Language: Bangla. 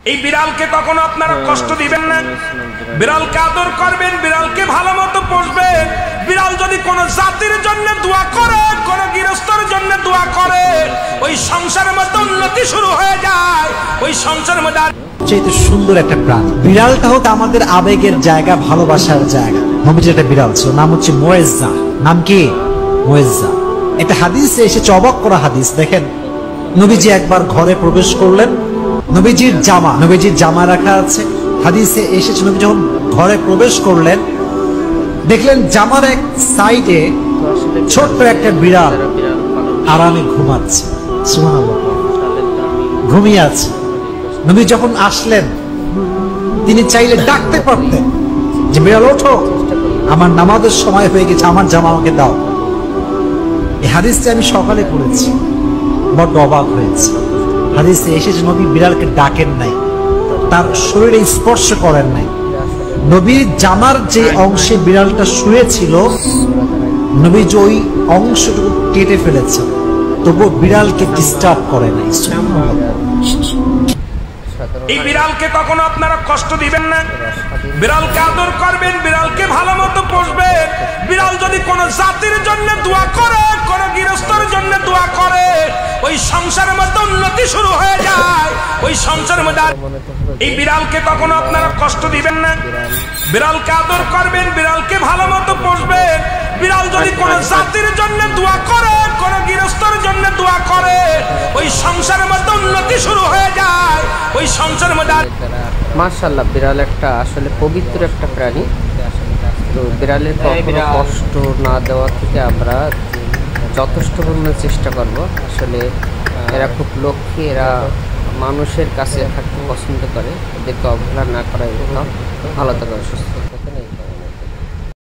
এই বিড়ালকে কখনো আপনারা কষ্ট দিবেন না। বিড়ালকে আদর করবেন, বিড়ালকে ভালো মতো পুষবেন। বিড়াল যদি কোনো জাতির জন্য দোয়া করে, কোনো গৃহস্থর জন্য দোয়া করে, ওই সংসারের মধ্যে উন্নতি শুরু হয়ে যায়। ওই সংসারের মধ্যে চাইতে সুন্দর একটা প্রাণ বিড়ালটা হতো আমাদের আবেগের জায়গা, ভালোবাসার জায়গা। নবীজির একটা বিড়াল ছিল, নাম হচ্ছে মুয়েজ্জা। নাম কি? মুয়েজ্জা। একটা হাদিসে এসেছে, অবাক করা হাদিস। দেখেন, নবীজি একবার ঘরে প্রবেশ করলেন, নবীজির জামা রাখা আছে। হাদিসে এসেছে, নবী যখন ঘরে প্রবেশ করলেন, দেখলেন জামার এক সাইডে ছোট্ট একটা বিড়াল আরামে ঘুমাচ্ছে। সুবহানাল্লাহ, ঘুমিয়ে আছে। নবী যখন আসলেন, তিনি চাইলে ডাকতে পারতেন যে বিড়াল ওঠো, আমার নামাজের সময় হয়ে গেছে, আমার জামা আমাকে দাও। এই হাদিসটি আমি সকালে পড়েছি, বড্ড অবাক হয়েছে। হাদিসে এসেছে নবী বিড়ালকে ডাকেন নাই, তার শরীরে স্পর্শ করেন নাই। নবীর জামার যে অংশে বিড়ালটা শুয়েছিল, নবী যে ওই অংশটুকু কেটে ফেলেছে, তবুও বিড়ালকে ডিস্টার্ব করে নাই। এই বিড়ালকে কখনো আপনারা কষ্ট দিবেন না। বিড়ালকে আদর করবেন, বিড়ালকে ভালো মতো পুষবেন। বিড়াল যদি কোনো জাতির জন্য দোয়া করে, কোনো গৃহস্থর জন্য দোয়া করে, ওই সংসারের মধ্যে উন্নতি শুরু হয়ে যায়। ওই সংসারের মধ্যে এই বিড়ালকে কখনো আপনারা কষ্ট দিবেন না। বিড়ালকে আদর করবেন, বিড়ালকে ভালো মতো পুষবেন। বিড়াল যদি কোনো জাতির জন্য দোয়া করে, কোনো গৃহস্থর জন্য দোয়া করে, ওই সংসারের মধ্যে উন্নতি শুরু হয়ে যায়। ওই সংসারের মধ্যে মাশাআল্লাহ, বিড়াল একটা আসলে পবিত্র একটা প্রাণী। তো বিড়ালের কখনো কষ্ট না দেওয়া থেকে আমরা যথেষ্ট পরিমাণে চেষ্টা করব। আসলে এরা খুব লক্ষ্মী, এরা মানুষের কাছে থাকতে পছন্দ করে। এদেরকে অবহেলা না করাই উত্তম। ভালো থাকবে, সুস্থ।